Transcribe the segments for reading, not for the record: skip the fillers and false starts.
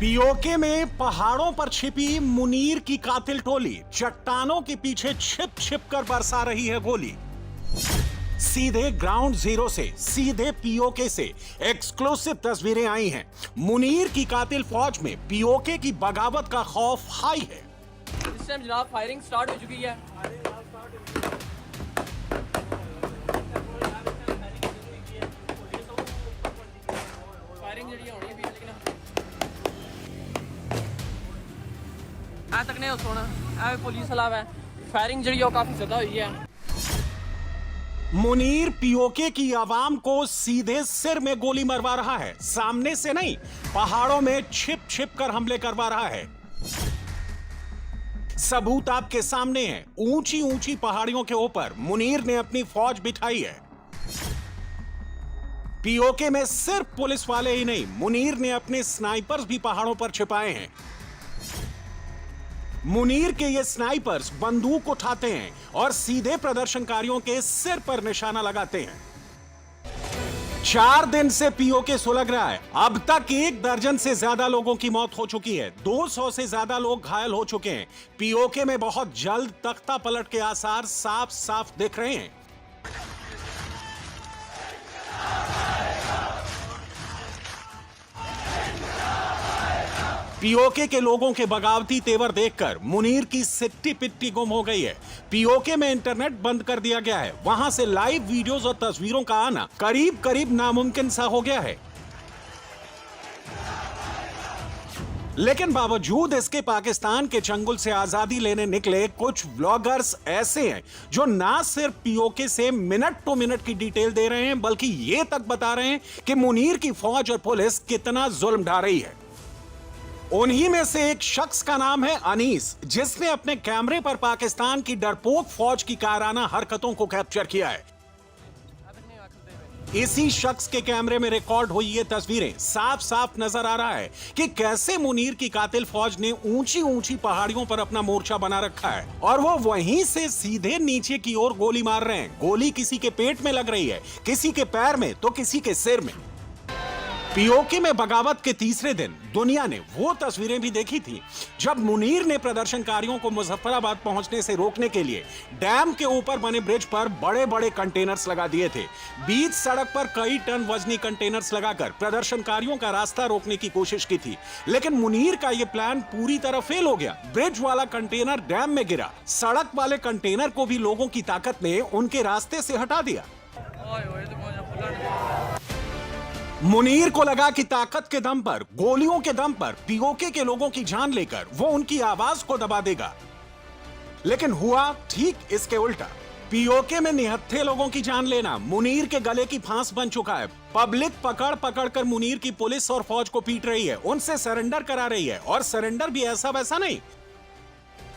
PoK में पहाड़ों पर छिपी मुनीर की कातिल टोली चट्टानों के पीछे छिप छिप कर बरसा रही है गोली। सीधे ग्राउंड जीरो से, सीधे पीओके से एक्सक्लूसिव तस्वीरें आई हैं। मुनीर की कातिल फौज में पीओके की बगावत का खौफ हाई है। इस टाइम जनाब फायरिंग स्टार्ट हो चुकी है। फायरिंग जड़ी होनी है लेकिन आ तक नहीं सोना आ पुलिस अलावा है फायरिंग जड़ी काफी ज्यादा हुई है। मुनीर पीओके की आवाम को सीधे सिर में गोली मरवा रहा है, सामने से नहीं, पहाड़ों में छिप छिप कर हमले करवा रहा है। सबूत आपके सामने है। ऊंची ऊंची पहाड़ियों के ऊपर मुनीर ने अपनी फौज बिठाई है। पीओके में सिर्फ पुलिस वाले ही नहीं, मुनीर ने अपने स्नाइपर्स भी पहाड़ों पर छिपाए हैं। मुनीर के ये स्नाइपर्स बंदूक उठाते हैं और सीधे प्रदर्शनकारियों के सिर पर निशाना लगाते हैं। 4 दिन से पीओके सुलग रहा है। अब तक 1 दर्जन से ज्यादा लोगों की मौत हो चुकी है, 200 से ज्यादा लोग घायल हो चुके हैं। पीओके में बहुत जल्द तख्ता पलट के आसार साफ साफ दिख रहे हैं। पीओके के लोगों के बगावती तेवर देखकर मुनीर की सिट्टी पिट्टी गुम हो गई है। पीओके में इंटरनेट बंद कर दिया गया है। वहां से लाइव वीडियोस और तस्वीरों का आना करीब करीब नामुमकिन सा हो गया है। लेकिन बावजूद इसके पाकिस्तान के चंगुल से आजादी लेने निकले कुछ व्लॉगर्स ऐसे हैं जो ना सिर्फ पीओके से मिनट टू मिनट की डिटेल दे रहे हैं, बल्कि ये तक बता रहे हैं कि मुनीर की फौज और पुलिस कितना जुल्म ढा रही है। उन्हीं में से एक शख्स का नाम है अनीस, जिसने अपने कैमरे पर पाकिस्तान की डरपोक फौज की कायराना हरकतों को कैप्चर किया है। इसी शख्स के कैमरे में रिकॉर्ड हुई ये तस्वीरें साफ साफ नजर आ रहा है कि कैसे मुनीर की कातिल फौज ने ऊंची ऊंची पहाड़ियों पर अपना मोर्चा बना रखा है और वो वहीं से सीधे नीचे की ओर गोली मार रहे हैं। गोली किसी के पेट में लग रही है, किसी के पैर में तो किसी के सिर में। पीओके में बगावत के तीसरे दिन दुनिया ने वो तस्वीरें भी देखी थी जब मुनीर ने प्रदर्शनकारियों को मुजफ्फराबाद पहुंचने से रोकने के लिए डैम के ऊपर बने ब्रिज पर बड़े बड़े कंटेनर्स लगा दिए थे। बीच सड़क पर कई टन वजनी कंटेनर्स लगाकर प्रदर्शनकारियों का रास्ता रोकने की कोशिश की थी, लेकिन मुनीर का यह प्लान पूरी तरह फेल हो गया। ब्रिज वाला कंटेनर डैम में गिरा, सड़क वाले कंटेनर को भी लोगों की ताकत ने उनके रास्ते से हटा दिया। मुनीर को लगा कि ताकत के दम पर, गोलियों के दम पर पीओके के लोगों की जान लेकर वो उनकी आवाज को दबा देगा, लेकिन हुआ ठीक इसके उल्टा। पीओके में निहत्थे लोगों की जान लेना मुनीर के गले की फांस बन चुका है। पब्लिक पकड़ पकड़ कर मुनीर की पुलिस और फौज को पीट रही है, उनसे सरेंडर करा रही है, और सरेंडर भी ऐसा वैसा नहीं।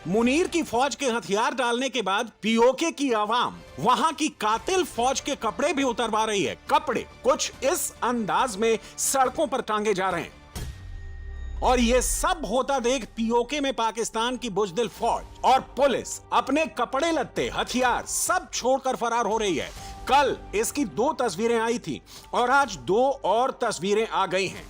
मुनीर की फौज के हथियार डालने के बाद पीओके की आवाम वहां की कातिल फौज के कपड़े भी उतरवा रही है। कपड़े कुछ इस अंदाज में सड़कों पर टांगे जा रहे हैं और यह सब होता देख पीओके में पाकिस्तान की बुजदिल फौज और पुलिस अपने कपड़े लत्ते हथियार सब छोड़कर फरार हो रही है। कल इसकी 2 तस्वीरें आई थी और आज 2 और तस्वीरें आ गई हैं।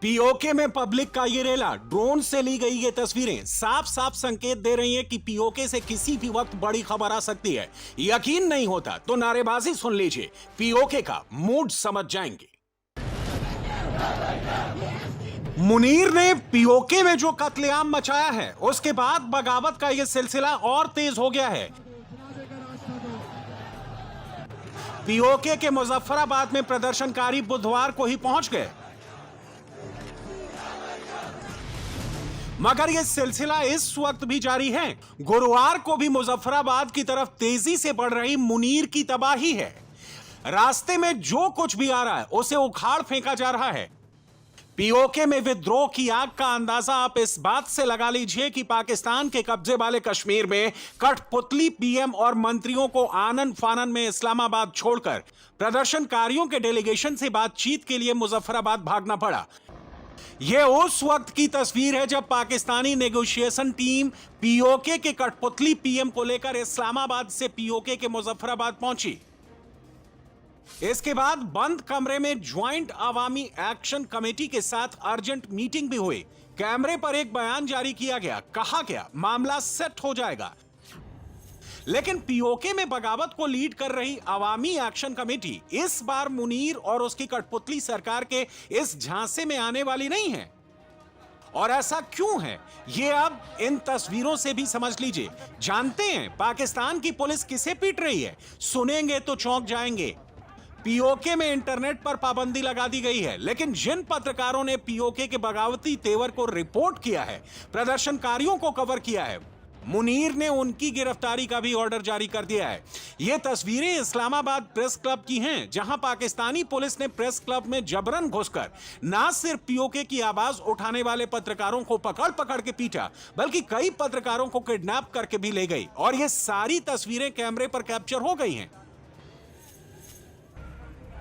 पीओके में पब्लिक का ये रेला, ड्रोन से ली गई ये तस्वीरें साफ साफ संकेत दे रही हैं कि पीओके से किसी भी वक्त बड़ी खबर आ सकती है। यकीन नहीं होता तो नारेबाजी सुन लीजिए, पीओके का मूड समझ जाएंगे। मुनीर ने पीओके में जो कत्लेआम मचाया है, उसके बाद बगावत का यह सिलसिला और तेज हो गया है। पीओके के मुजफ्फराबाद में प्रदर्शनकारी बुधवार को ही पहुंच गए, मगर यह सिलसिला इस वक्त भी जारी है। गुरुवार को भी मुजफ्फराबाद की तरफ तेजी से बढ़ रही मुनीर की तबाही है। रास्ते में जो कुछ भी आ रहा है उसे उखाड़ फेंका जा रहा है। पीओके में विद्रोह की आग का अंदाजा आप इस बात से लगा लीजिए कि पाकिस्तान के कब्जे वाले कश्मीर में कठपुतली पीएम और मंत्रियों को आनन फानन में इस्लामाबाद छोड़कर प्रदर्शनकारियों के डेलीगेशन से बातचीत के लिए मुजफ्फराबाद भागना पड़ा। यह उस वक्त की तस्वीर है जब पाकिस्तानी नेगोशिएशन टीम पीओके के कठपुतली पीएम को लेकर इस्लामाबाद से पीओके के मुजफ्फराबाद पहुंची। इसके बाद बंद कमरे में ज्वाइंट अवामी एक्शन कमेटी के साथ अर्जेंट मीटिंग भी हुई। कैमरे पर एक बयान जारी किया गया, कहा गया मामला सेट हो जाएगा। लेकिन पीओके में बगावत को लीड कर रही अवामी एक्शन कमेटी इस बार मुनीर और उसकी कठपुतली सरकार के इस झांसे में आने वाली नहीं है। और ऐसा क्यों है, ये अब इन तस्वीरों से भी समझ लीजिए। जानते हैं पाकिस्तान की पुलिस किसे पीट रही है? सुनेंगे तो चौंक जाएंगे। पीओके में इंटरनेट पर पाबंदी लगा दी गई है, लेकिन जिन पत्रकारों ने पीओके के बगावती तेवर को रिपोर्ट किया है, प्रदर्शनकारियों को कवर किया है, मुनीर ने उनकी गिरफ्तारी का भी ऑर्डर जारी कर दिया है। ये तस्वीरें इस्लामाबाद प्रेस क्लब की हैं, जहां पाकिस्तानी पुलिस ने प्रेस क्लब में जबरन घुसकर ना सिर्फ पीओके की आवाज उठाने वाले पत्रकारों को पकड़ पकड़ के पीटा, बल्कि कई पत्रकारों को किडनैप करके भी ले गई। और ये सारी तस्वीरें कैमरे पर कैप्चर हो गई हैं।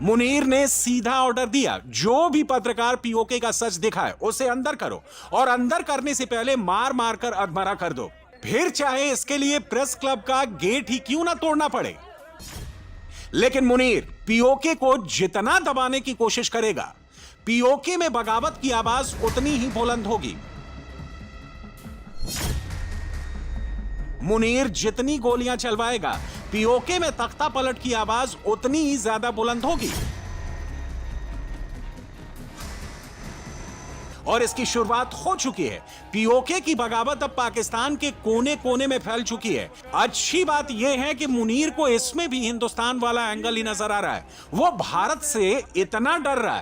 मुनीर ने सीधा ऑर्डर दिया, जो भी पत्रकार पीओके का सच दिखाए उसे अंदर करो, और अंदर करने से पहले मार मार कर अधमरा कर दो, फिर चाहे इसके लिए प्रेस क्लब का गेट ही क्यों ना तोड़ना पड़े। लेकिन मुनीर पीओके को जितना दबाने की कोशिश करेगा, पीओके में बगावत की आवाज उतनी ही बुलंद होगी। मुनीर जितनी गोलियां चलवाएगा, पीओके में तख्ता पलट की आवाज उतनी ही ज्यादा बुलंद होगी। और इसकी शुरुआत हो चुकी है। पीओके की बगावत अब पाकिस्तान के कोने कोने में फैल चुकी है। अच्छी बात यह है कि मुनीर को इसमें भी हिंदुस्तान वाला एंगल ही नजर आ रहा है। वो भारत से इतना डर रहा है